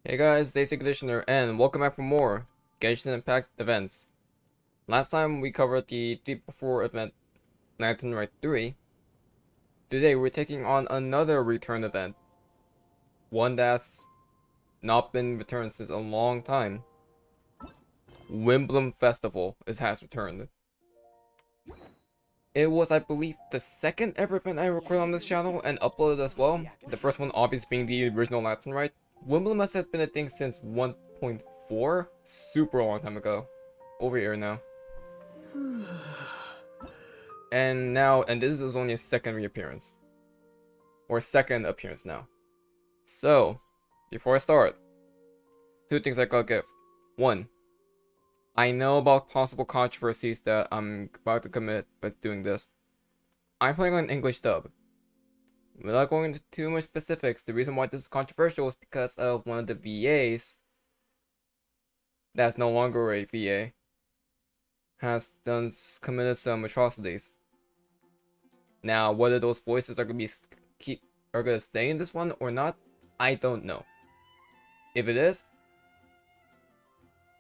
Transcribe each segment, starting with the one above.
Hey guys, ACairconditioner, and welcome back for more Genshin Impact events. Last time we covered the Deep Before event, Tighnari 3. Today we're taking on another return event. One that's not been returned since a long time. Windblume Festival has returned. It was, I believe, the second ever event I recorded on this channel and uploaded as well. The first one obviously being the original Tighnari. Windblume has been a thing since 1.4, super long time ago. Over here now. And this is only a second reappearance. Or second appearance now. So, before I start, two things I gotta give. One, I know about possible controversies that I'm about to commit by doing this. I'm playing on English dub. Without going into too much specifics, the reason why this is controversial is because of one of the VAs that's no longer a VA has committed some atrocities. Now, whether those voices are gonna stay in this one or not, I don't know. If it is,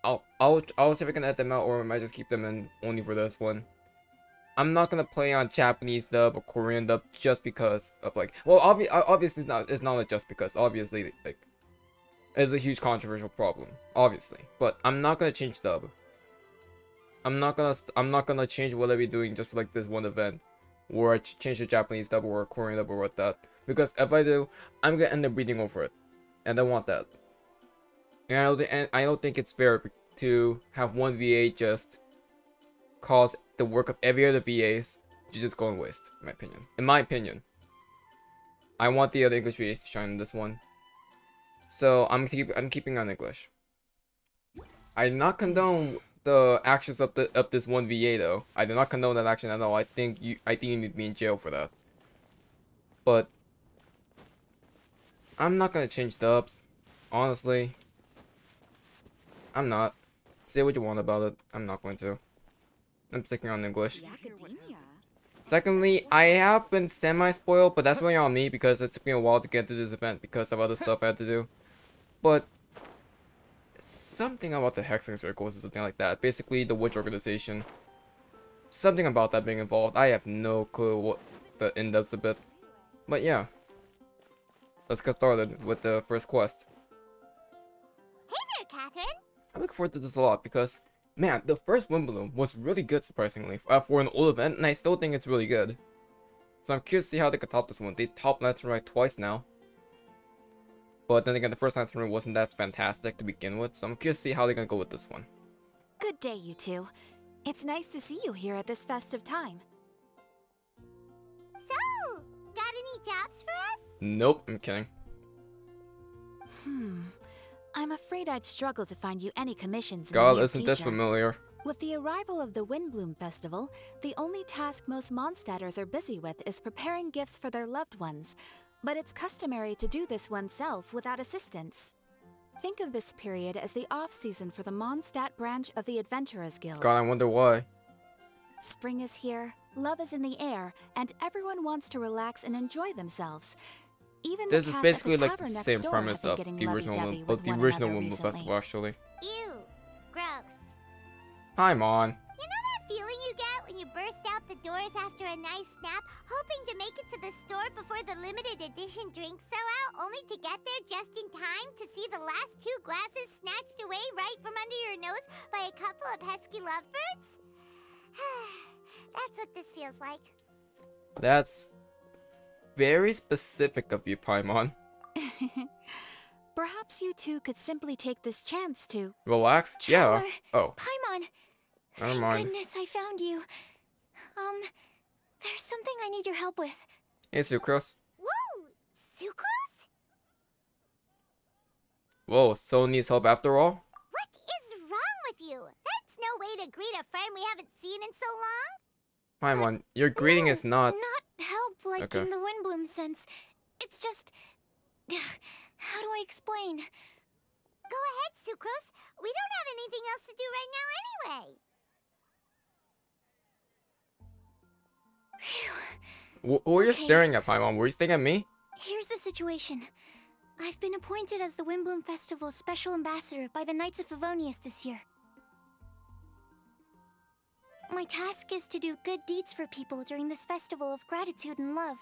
I'll see if I can edit them out, or I might just keep them in only for this one. I'm not gonna play on Japanese dub or Korean dub just because of obviously it's not just because, obviously it's a huge controversial problem, obviously, but I'm not gonna change dub. I'm not gonna change what I'll be doing just for this one event, or I change the Japanese dub or Korean dub or what that, because if I do, I'm gonna end up reading over it, and I want that. And I don't think it's fair to have one VA just cause the work of every other VAs to just go and waste, in my opinion. In my opinion, I want the other English VAs to shine in this one, so I'm keeping on English. I do not condone the actions of this one VA though. I do not condone that action at all. I think you need to be in jail for that. But I'm not gonna change dubs, honestly. I'm not. Say what you want about it. I'm not going to. I'm sticking on English. Secondly, I have been semi-spoiled, but that's really on me because it took me a while to get to this event because of other stuff I had to do. But something about the hexing circles or something like that. Basically, the witch organization. Something about that being involved. I have no clue what the in-depths a bit. But yeah. Let's get started with the first quest. Hey there, Catherine! I look forward to this a lot because, man, the first Windblume was really good, surprisingly, for an old event, and I still think it's really good. So I'm curious to see how they could top this one. They topped Tighnari twice now. But then again, the first Tighnari wasn't that fantastic to begin with, so I'm curious to see how they're gonna go with this one. Good day, you two. It's nice to see you here at this festive time. So, got any jobs for us? Nope, I'm kidding. I'm afraid I'd struggle to find you any commissions in the God, near isn't this future. familiar? With the arrival of the Windblume Festival, the only task most Mondstatters are busy with is preparing gifts for their loved ones. But it's customary to do this oneself without assistance. Think of this period as the off-season for the Mondstadt branch of the Adventurers Guild. God, I wonder why. Spring is here, love is in the air, and everyone wants to relax and enjoy themselves. Even This is the cats basically at the like the tavern next same door premise have of been the getting original lovey-dovey one, with one another Windblume recently. Festival, actually. Ew. Gross. Hi, Mon. You know that feeling you get when you burst out the doors after a nice nap, hoping to make it to the store before the limited edition drinks sell out, only to get there just in time to see the last two glasses snatched away right from under your nose by a couple of pesky lovebirds? That's what this feels like. That's very specific of you, Paimon. Perhaps you two could simply take this chance to... Relax? Yeah. Traveler, Oh, Paimon, never thank mind. goodness I found you. There's something I need your help with. Hey, Sucrose. Whoa! Sucrose? Whoa, someone needs help after all? What is wrong with you? That's no way to greet a friend we haven't seen in so long. Paimon, your greeting is not... Not help like Okay. in the Windblume sense. It's just... How do I explain? Go ahead, Sucrose. We don't have anything else to do right now anyway. Phew. Who are you Okay. staring at, Paimon? Were you staring at me? Here's the situation. I've been appointed as the Windblume Festival's special ambassador by the Knights of Favonius this year. My task is to do good deeds for people during this festival of gratitude and love.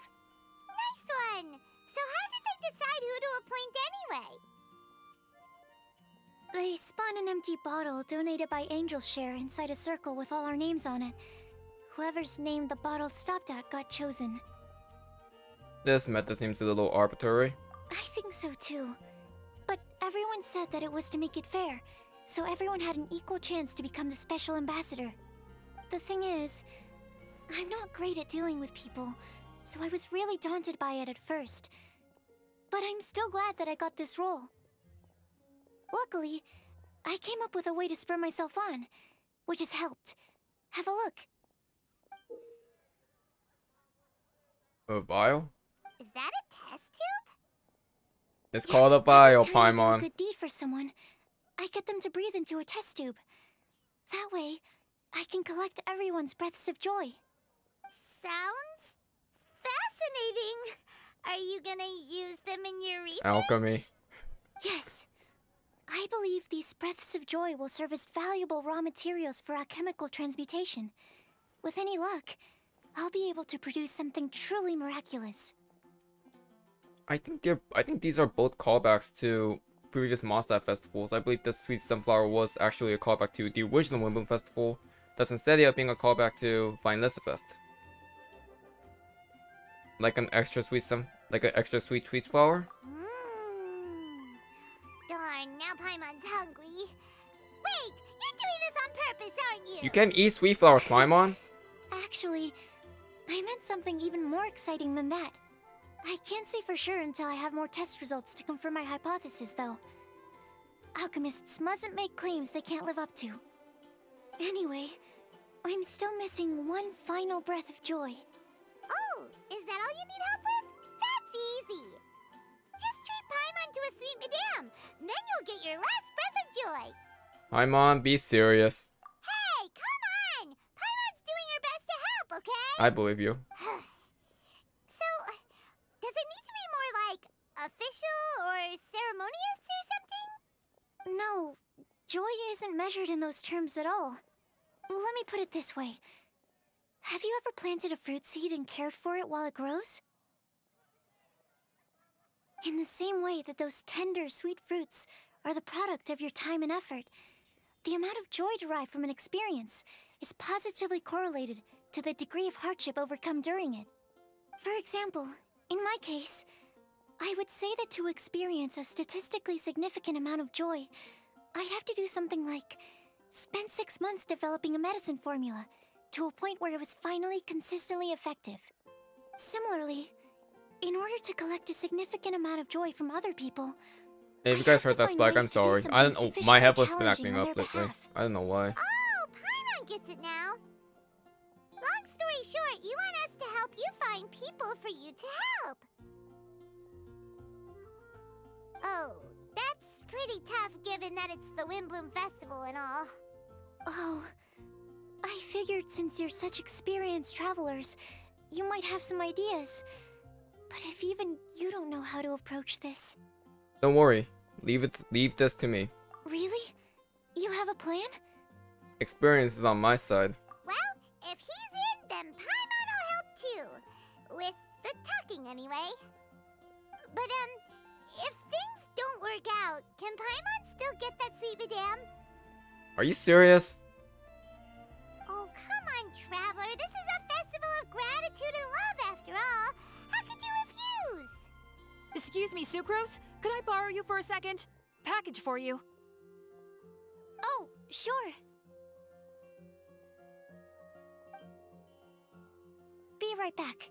Nice one! So how did they decide who to appoint anyway? They spun an empty bottle donated by Angel's Share inside a circle with all our names on it. Whoever's name the bottle stopped at got chosen. This method seems a little arbitrary. I think so too. But everyone said that it was to make it fair, so everyone had an equal chance to become the special ambassador. The thing is, I'm not great at dealing with people, so I was really daunted by it at first. But I'm still glad that I got this role. Luckily, I came up with a way to spur myself on, which has helped. Have a look. A vial? Is that a test tube? It's called a vial, Every time I do a Paimon. good deed for someone, I get them to breathe into a test tube. That way, I can collect everyone's breaths of joy. Sounds fascinating. Are you gonna use them in your research? Alchemy. Yes. I believe these breaths of joy will serve as valuable raw materials for alchemical transmutation. With any luck, I'll be able to produce something truly miraculous. I think these are both callbacks to previous Mondstadt festivals. I believe this Sweet Sunflower was actually a callback to the original Windblume Festival, that's instead of being a callback to Vine Fest. Like an extra sweet sweet flower. Darn, now Paimon's hungry. Wait, you're doing this on purpose, aren't you? You can eat sweet flowers, Paimon. Actually, I meant something even more exciting than that. I can't say for sure until I have more test results to confirm my hypothesis, though. Alchemists mustn't make claims they can't live up to. Anyway, I'm still missing one final breath of joy. Oh, is that all you need help with? That's easy. Just treat Paimon to a sweet madame. Then you'll get your last breath of joy. Paimon, be serious. Hey, come on! Paimon's doing her best to help, okay? I believe you. So, does it need to be more like official or ceremonious or something? No, joy isn't measured in those terms at all. Let me put it this way. Have you ever planted a fruit seed and cared for it while it grows? In the same way that those tender, sweet fruits are the product of your time and effort, the amount of joy derived from an experience is positively correlated to the degree of hardship overcome during it. For example, in my case, I would say that to experience a statistically significant amount of joy, I'd have to do something like spend 6 months developing a medicine formula to a point where it was finally consistently effective. Similarly, in order to collect a significant amount of joy from other people, Hey, if you guys heard that spike, I'm sorry. I don't know. My headphone's been acting up lately. I don't know why. Oh, Paimon gets it now. Long story short, you want us to help you find people for you to help. Oh, that's pretty tough given that it's the Windblume Festival and all. oh, I figured since you're such experienced travelers, you might have some ideas. But if even you don't know how to approach this... Don't worry. Leave this to me. Really? You have a plan? Experience is on my side. Well, if he's in, then Paimon will help too. With the talking, anyway. But, if things don't work out, can Paimon still get that sweet madame? Are you serious? Oh, come on, Traveler. This is a festival of gratitude and love, after all. How could you refuse? Excuse me, Sucrose? Could I borrow you for a second? Package for you. Oh, sure. Be right back.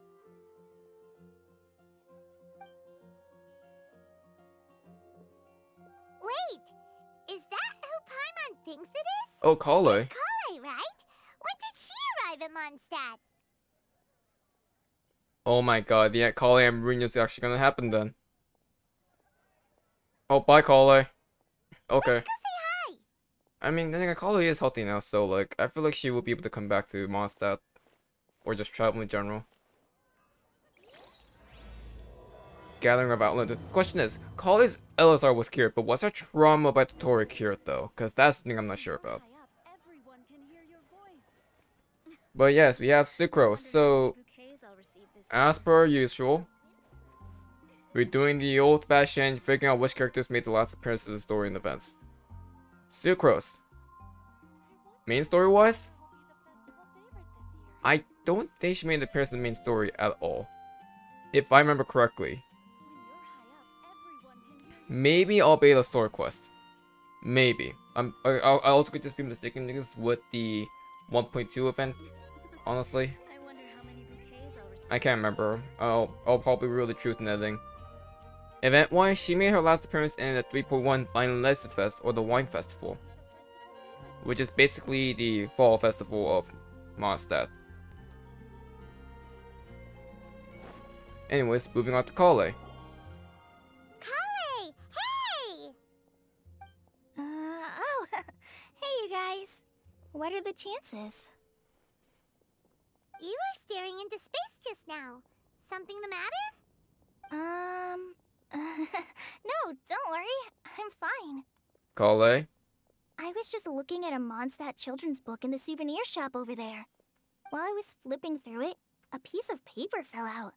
Wait, is that who Paimon thinks it is? Oh, Collei. Collei, right? When did she arrive at Mondstadt? Oh my god, the Collei and Marine is actually gonna happen then. Oh, bye, Collei. Okay. Let's go say hi. I mean, then again, Collei is healthy now, so like, I feel like she will be able to come back to Mondstadt. Or just travel in general. Gathering of Outland. The question is, Collei's LSR was cured, but was her trauma by Totori cured though? Because that's the thing I'm not sure about. But yes, we have Sucrose. So, as per usual, we're doing the old-fashioned figuring out which characters made the last appearance of the story and events. Sucrose. Main story-wise, I don't think she made an appearance in the main story at all. If I remember correctly. Maybe Albedo story quest. Maybe. I also could just be mistaken niggas with the 1.2 event. Honestly, I can't remember. I'll probably rule the truth in editing. Event-wise, she made her last appearance in the 3.1 Finalist Fest or the Wine Festival, which is basically the fall festival of Mondstadt. Anyways, moving on to Collei. Collei! Hey! Oh, hey you guys. What are the chances? You were staring into space just now. Something the matter? No, don't worry. I'm fine. Collei? I was just looking at a Mondstadt children's book in the souvenir shop over there. While I was flipping through it, a piece of paper fell out.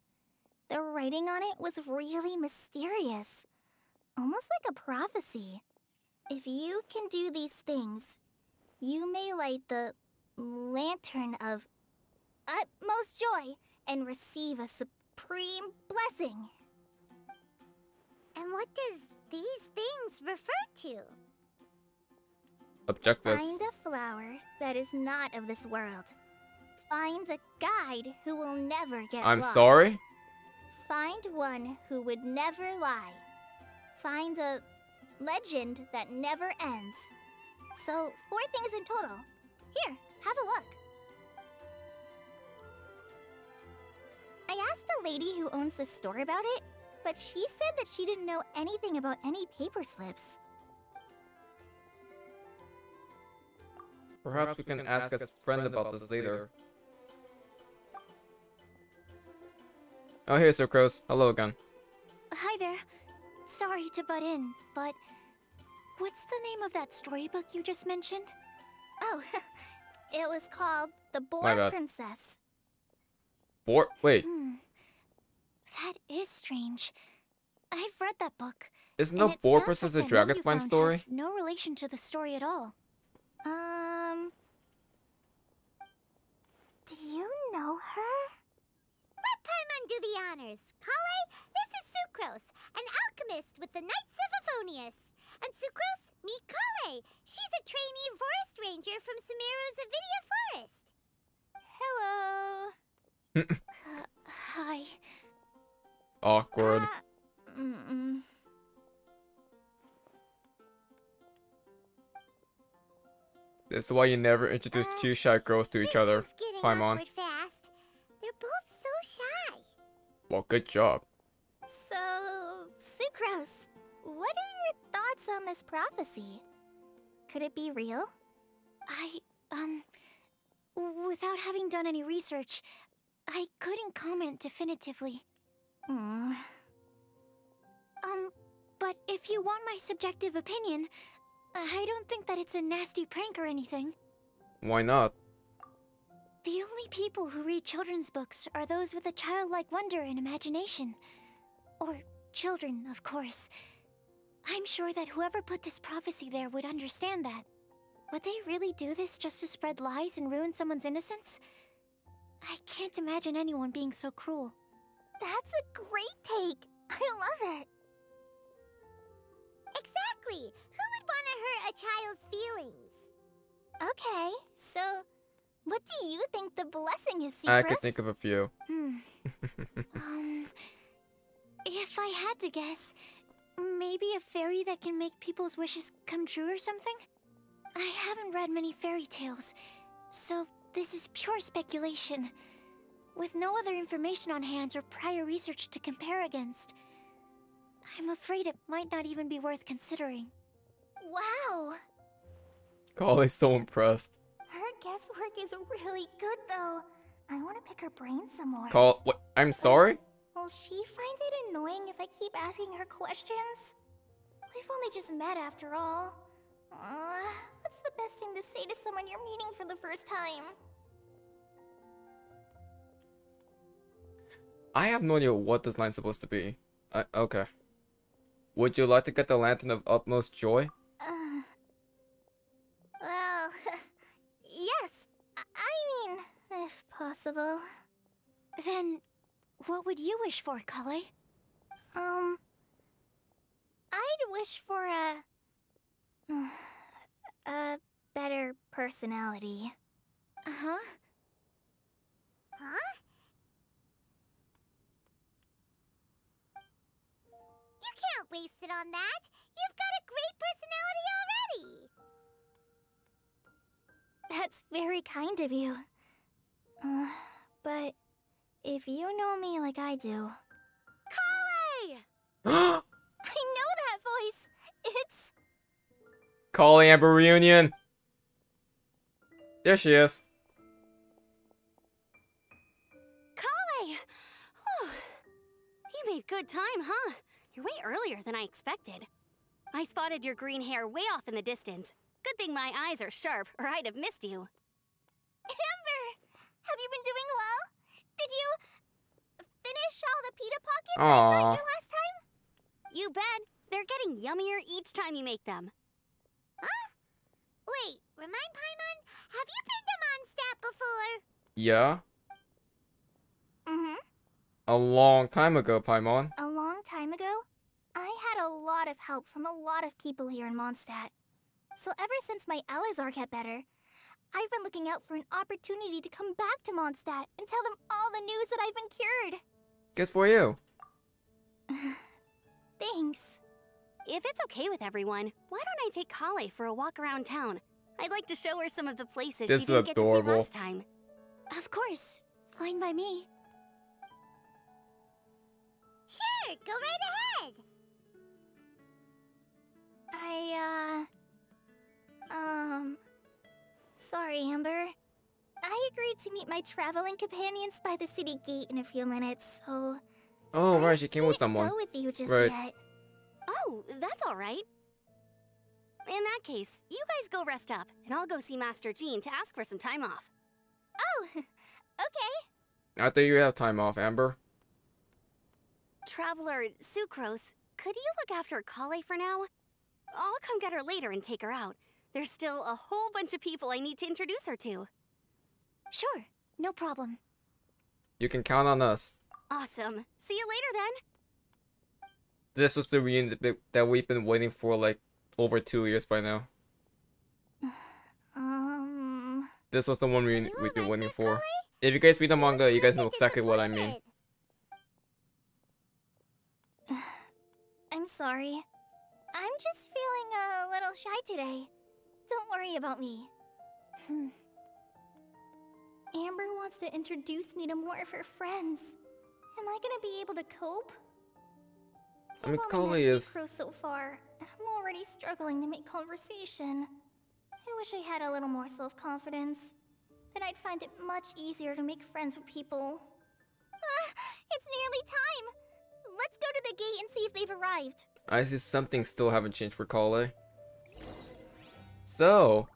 The writing on it was really mysterious. Almost like a prophecy. If you can do these things, you may light the lantern of utmost joy and receive a supreme blessing. And what does these things refer to? Objectives. Find a flower that is not of this world. Find a guide who will never get I'm lost. sorry? Find one who would never lie. Find a legend that never ends. So, 4 things in total. Here, have a look. I asked a lady who owns the store about it, but she said that she didn't know anything about any paper slips. Perhaps we can ask a friend about this later. Oh, here's Sucrose. Hello again. Hi there. Sorry to butt in, but what's the name of that storybook you just mentioned? Oh, it was called The My Boar bad. Princess. Wait, That is strange. I've read that book. isn't and the it Boar sounds Princess like the that note Dragon's you Spine found story? has no relation to the story at all. Do you know her? Let Paimon do the honors. Collei, this is Sucrose, an alchemist with the Knights of Favonius. And Sucrose, meet Collei. She's a trainee forest ranger from Sumeru's Avidia Forest. Hello. Hi. Awkward. This is why you never introduce two shy girls to each other. This is getting Paimon. awkward fast. They're both so shy. Well, good job. So, Sucrose, what are your thoughts on this prophecy? Could it be real? Without having done any research, I couldn't comment definitively. But if you want my subjective opinion, I don't think that it's a nasty prank or anything. Why not? The only people who read children's books are those with a childlike wonder and imagination. Or children, of course. I'm sure that whoever put this prophecy there would understand that. Would they really do this just to spread lies and ruin someone's innocence? I can't imagine anyone being so cruel. That's a great take! I love it! Exactly. Who would want to hurt a child's feelings? Okay, so what do you think the blessing is, Sucrose? I could think of a few. If I had to guess, maybe a fairy that can make people's wishes come true or something? I haven't read many fairy tales, so this is pure speculation. With no other information on hand or prior research to compare against, I'm afraid it might not even be worth considering. Wow! Collei's so impressed. Her guesswork is really good, though. I want to pick her brain some more. What? I'm sorry? Will she find it annoying if I keep asking her questions? We've only just met after all. What's the best thing to say to someone you're meeting for the first time? I have no idea what this line's supposed to be. Okay. Would you like to get the Lantern of Utmost Joy? Well, yes. I mean, if possible. Then, what would you wish for, Collei? I'd wish for a better personality. Uh-huh. Huh? You can't waste it on that. You've got a great personality already. That's very kind of you. But if you know me like I do... Collei! I know that voice! It's... Collei Amber reunion! There she is. Collei! Whew. You made good time, huh? You're way earlier than I expected. I spotted your green hair way off in the distance. Good thing my eyes are sharp, or I'd have missed you. Amber! Have you been doing well? Did you... finish all the pita pockets I Aww. brought you last time? You bet. They're getting yummier each time you make them. Huh? Wait, remind Paimon, have you been to Mondstadt before? Yeah? Mm-hmm. A long time ago, Paimon. A long time ago, I had a lot of help from a lot of people here in Mondstadt. So ever since my Elazar got better, I've been looking out for an opportunity to come back to Mondstadt and tell them all the news that I've been cured. Good for you. Thanks. If it's okay with everyone, why don't I take Collei for a walk around town? I'd like to show her some of the places This she is didn't get to see adorable. last time. Of course. Fine by me. Sure, go right ahead. Sorry, Amber. I agreed to meet my traveling companions by the city gate in a few minutes, so... Oh, I right, she came with can't someone. go with you just Right. yet. Oh, that's all right. In that case, you guys go rest up, and I'll go see Master Jean to ask for some time off. Oh, okay. I think you have time off, Amber. Traveler Sucrose, could you look after Collei for now? I'll come get her later and take her out. There's still a whole bunch of people I need to introduce her to. Sure, no problem. You can count on us. Awesome. See you later then. This was the reunion that we've been waiting for like over 2 years by now. This was the one we've been waiting for. If you guys read the manga, you guys know exactly what I mean. I'm sorry. I'm just feeling a little shy today. Don't worry about me. Amber wants to introduce me to more of her friends. Am I gonna be able to cope? I mean, I've only Collei met is... Sucrose so far, and I'm already struggling to make conversation. I wish I had a little more self-confidence. Then I'd find it much easier to make friends with people. It's nearly time! Let's go to the gate and see if they've arrived. I see something still haven't changed for Collei. So,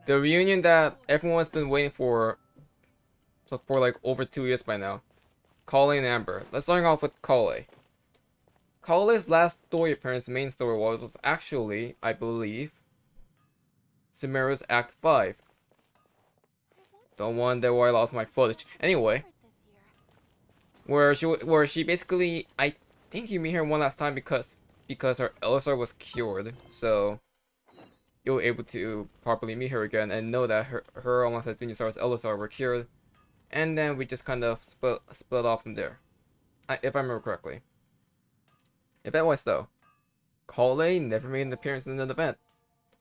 the reunion that everyone's been waiting for like over 2 years by now. Collei and Amber. Let's start off with Collei. Collei's last story appearance, main story was actually, I believe, Sumeru's Act 5. The one that where I lost my footage. Anyway, where she basically, I think you meet her one last time because her Elazar was cured, so you were able to properly meet her again and know that her alongside Dunyasar's Elazar were cured, and then we just kind of split off from there, if I remember correctly. Event-wise though, Collei never made an appearance in an event.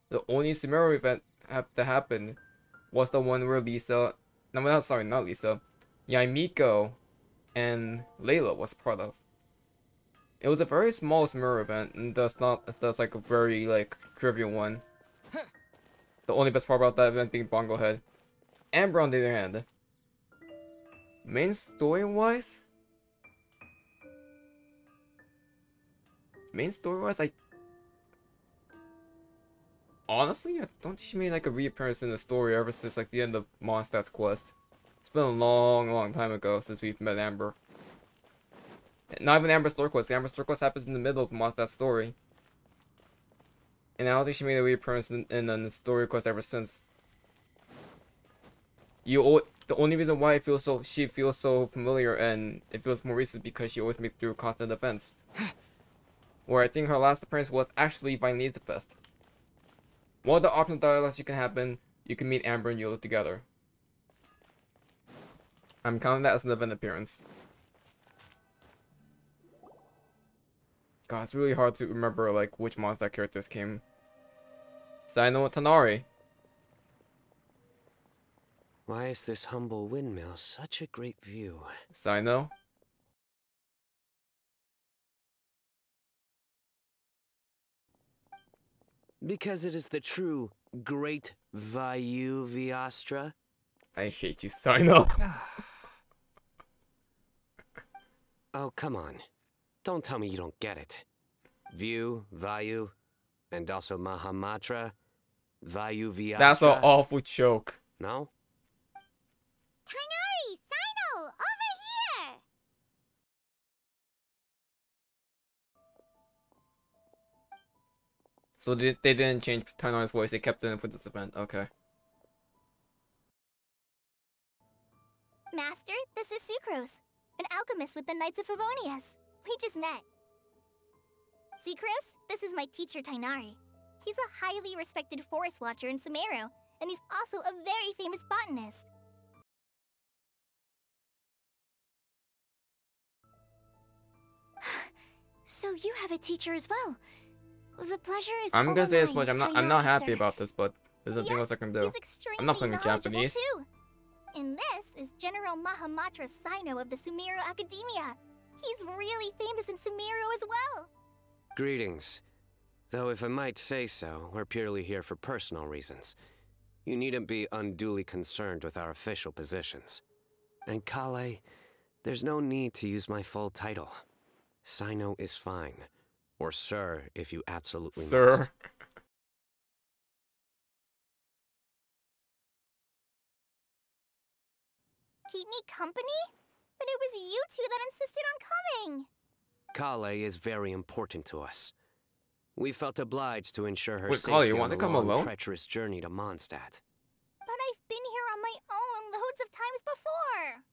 The only Sumeru event that happened was the one where Lisa, not Lisa, Yaimiko and Layla was part of. It was a very small Sumeru event, and thus like a very like trivial one. The only best part about that event being Bongo Head. Amber on the other hand, main story wise, main story-wise, I honestly, I don't think she made like a reappearance in the story ever since like the end of Mondstadt's quest. It's been a long time ago since we've met Amber. Not even Amber's story quest. Amber's story quest happens in the middle of Mondstadt's story. And I don't think she made a reappearance in the story quest ever since. The only reason why she feels so familiar and it feels more recent because she always makes through constant defense. Where I think her last appearance was actually Vine's Fest. One of the optional dialogues you can happen, you can meet Amber and Yola together. I'm counting that as an event appearance. God, it's really hard to remember like which Mondstadt characters came. Cyno and Tighnari. Why is this humble windmill such a great view? Cyno. Because it is the true Great Vayu Viastra. I hate you, Cyno. Oh, come on. Don't tell me you don't get it. View, Vayu, and also Mahamatra, Vayu Viastra. That's an awful joke. No? Tighnari! Cyno! Over here! So they didn't change Tighnari's voice, they kept it in for this event. Okay. Master, this is Sucrose, an alchemist with the Knights of Favonius. We just met. Sucrose, this is my teacher Tighnari. He's a highly respected forest watcher in Sumeru, and he's also a very famous botanist. So you have a teacher as well. The pleasure is I'm gonna say this much, all I'm not mine, happy sir. about this, but there's nothing else I can do. He's extremely I'm not playing knowledgeable Japanese. too. And this is General Mahamatra Cyno of the Sumeru Academia. He's really famous in Sumeru as well. Greetings. Though if I might say so, we're purely here for personal reasons. You needn't be unduly concerned with our official positions. And Collei, there's no need to use my full title. Cyno is fine. Or sir, if you absolutely must. Sir. Keep me company? But it was you two that insisted on coming. Collei is very important to us. We felt obliged to ensure her Wait, safety Collei, you on want the to come long, alone? treacherous journey to Mondstadt. But I've been here on my own loads of times before.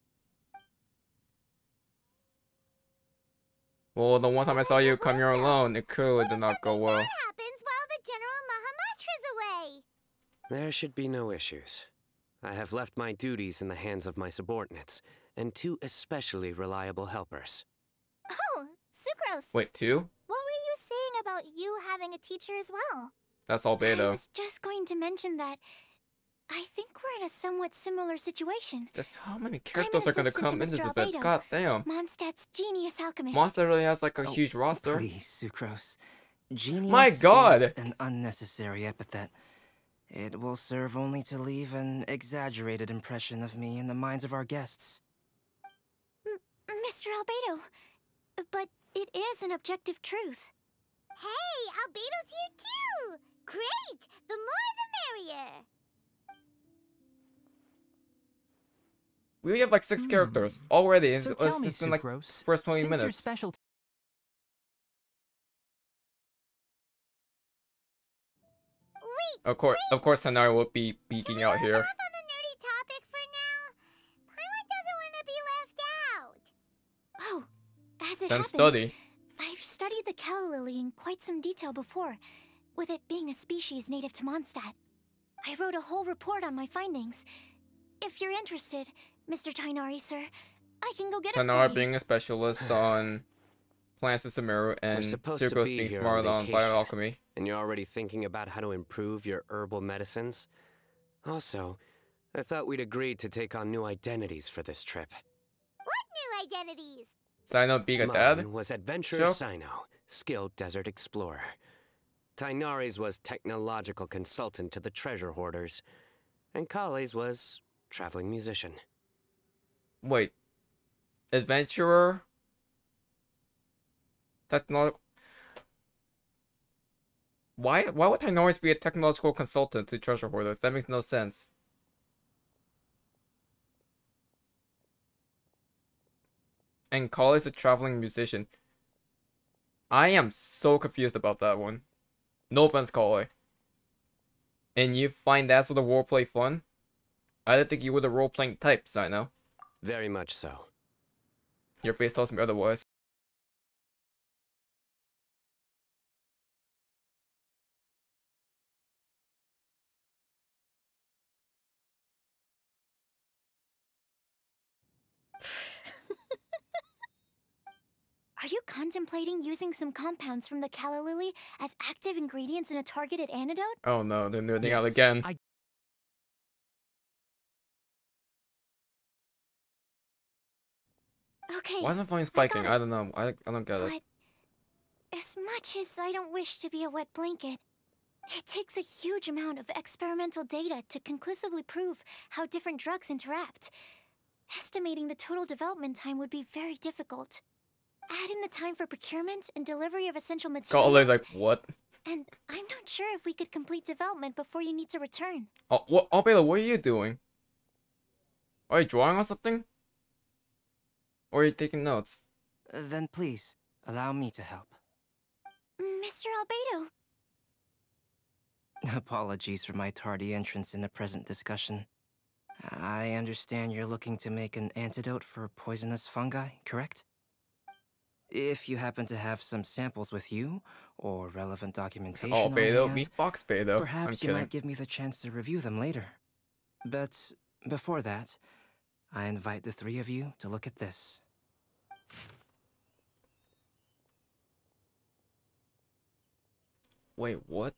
Well, the one time I saw you come here alone, it clearly did not go well. That happens while the General Mahamatra's away. There should be no issues. I have left my duties in the hands of my subordinates, and two especially reliable helpers. Oh, Sucrose. Wait, two? What were you saying about you having a teacher as well? That's I Albedo. was just going to mention that I think we're in a somewhat similar situation. Just how many characters are gonna assistant to come in this Mr. event? Albedo. God damn. Mondstadt's genius alchemist. Mondstadt really has like a Oh, huge roster. Please, Sucrose. Genius My God! is an unnecessary epithet. It will serve only to leave an exaggerated impression of me in the minds of our guests. Mr. Albedo, but it is an objective truth. Hey, Albedo's here too! Great! The more the merrier! We only have like 6 characters already. So It's tell me, been like Sucrose, first 20 since your minutes. specialty Of course, Tighnari will be peeking out here. Off on the nerdy topic for now. Paimon doesn't want to be left out. Oh, as it Then happens, study. I've studied the calla lily in quite some detail before, with it being a species native to Mondstadt. I wrote a whole report on my findings. If you're interested, Mr. Tighnari, sir, I can go get it for Tighnari you. being a specialist on plants of Sumeru and supposed to Sucrose be being here smart on on vacation. bioalchemy. And you're already thinking about how to improve your herbal medicines? Also, I thought we'd agreed to take on new identities for this trip. What new identities? Cyno being a dad? Mine was Adventurer Joke? Cyno, skilled desert explorer. Tighnari's was technological consultant to the treasure hoarders. And Collei's was traveling musician. Wait. Adventurer? Technological? Why would Tighnari be a technological consultant to treasure hoarders? That makes no sense. And Collei is a traveling musician. I am so confused about that one. No offense, Collei. And you find that sort of roleplay fun? I didn't think you were the role-playing type, Cyno. Very much so. Your face tells me otherwise. Are you contemplating using some compounds from the calla lily as active ingredients in a targeted antidote? Oh no, they're nerding out again. Okay. Why is my volume spiking? I don't know. I don't get it. But as much as I don't wish to be a wet blanket, it takes a huge amount of experimental data to conclusively prove how different drugs interact. Estimating the total development time would be very difficult. Add in the time for procurement and delivery of essential materials. Collei's like, what? And I'm not sure if we could complete development before you need to return. Oh, what? Albedo, what are you doing? Are you drawing on something? Or are you taking notes? Then please, allow me to help. Mr. Albedo. Apologies for my tardy entrance in the present discussion. I understand you're looking to make an antidote for poisonous fungi, correct? If you happen to have some samples with you, or relevant documentation on Albedo, hand, meet Fox Bedo. perhaps you might give me the chance to review them later. But before that, I invite the three of you to look at this. Wait, what?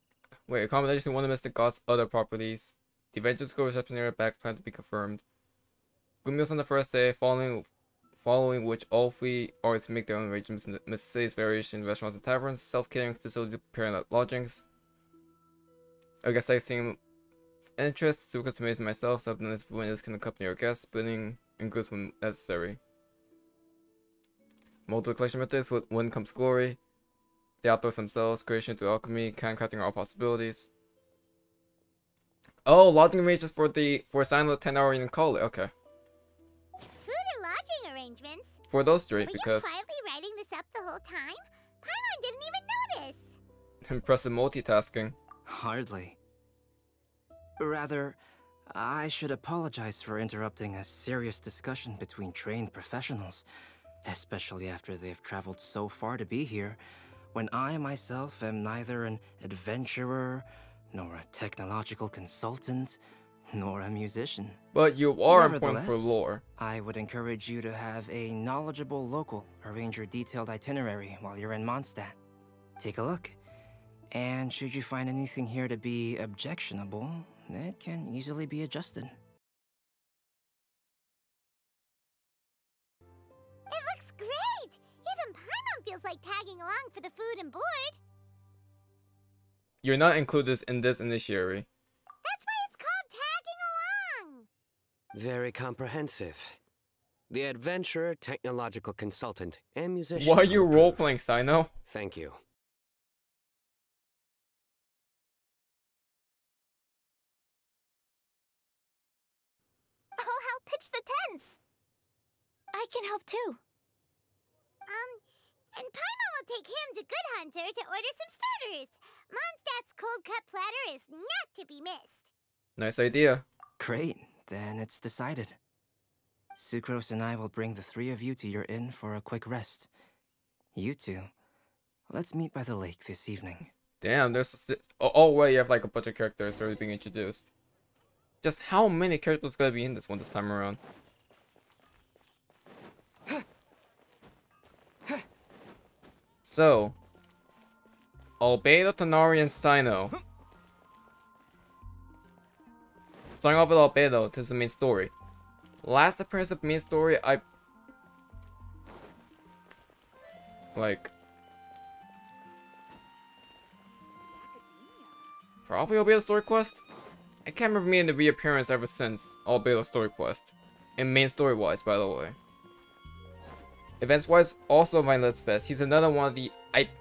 Wait, accommodation one of Mr. Goth's other properties. The Vengeance School reception area back plan to be confirmed. Good meals on the first day, following which all three are to make their own arrangements in the city's variation restaurants and taverns, self-catering facility preparing lodgings. I guess I seem interest, Sucrose and myself, so this witness can accompany our guests, splitting and goods when necessary. Multiple collection methods with when comes glory. The outdoors themselves, creation through alchemy, handcrafting are all possibilities. Oh, lodging arrangements for Cyno, Tighnari, and Collei. Okay. Food and lodging arrangements? For those three, Were because you quietly writing this up the whole time? Paimon didn't even notice. impressive multitasking. Hardly. Rather, I should apologize for interrupting a serious discussion between trained professionals, especially after they've traveled so far to be here, when I myself am neither an adventurer, nor a technological consultant, nor a musician. But you are important for lore. I would encourage you to have a knowledgeable local arrange your detailed itinerary while you're in Mondstadt. Take a look, and should you find anything here to be objectionable, it can easily be adjusted. It looks great! Even Paimon feels like tagging along for the food and board. You're not included in this initiary. That's why it's called tagging along! Very comprehensive. The adventurer, technological consultant, and musician. Why are you role-playing, Cyno? Thank you. I'll help pitch the tents. I can help too. And Paimon will take him to Good Hunter to order some starters. Mondstadt's cold cut platter is not to be missed. Nice idea. Great, then it's decided. Sucrose and I will bring the three of you to your inn for a quick rest. You two, let's meet by the lake this evening. Damn, there's already you have like a bunch of characters already being introduced. Just how many characters gonna be in this one this time around? So, Albedo, Tighnari, and Cyno. Starting off with Albedo, this is the main story. Last appearance of main story, probably Albedo's story quest? I can't remember me in the reappearance ever since Albedo's story quest. And main story-wise, by the way. Events-wise, also Violet's Fest. He's another one of the...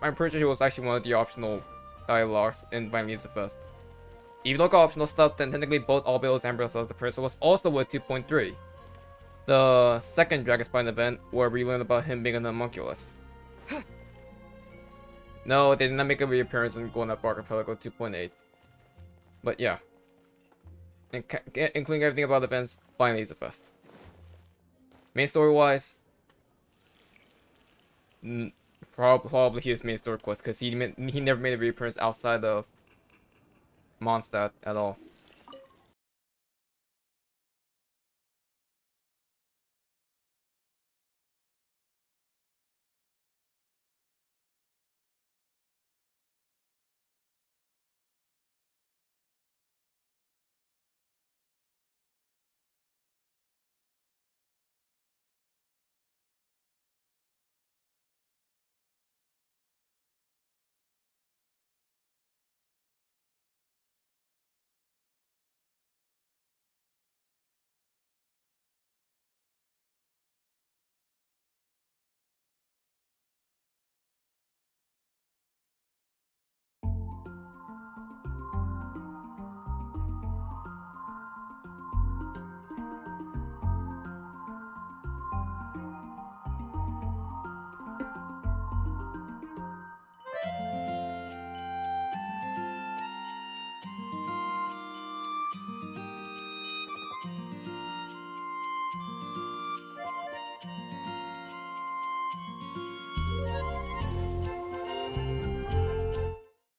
I'm pretty sure he was actually one of the optional dialogues in Finally the Fest. Even though optional stuff, then technically both Albedo's and Ambrose the person was also with 2.3. The second Dragon Spine event, where we learned about him being an homunculus. No, they did not make a reappearance in Golden Archipelago 2.8. But yeah. Including everything about events, Finally the Fest. Main story-wise, probably his main story quest, because he never made a reappearance outside of Mondstadt at all.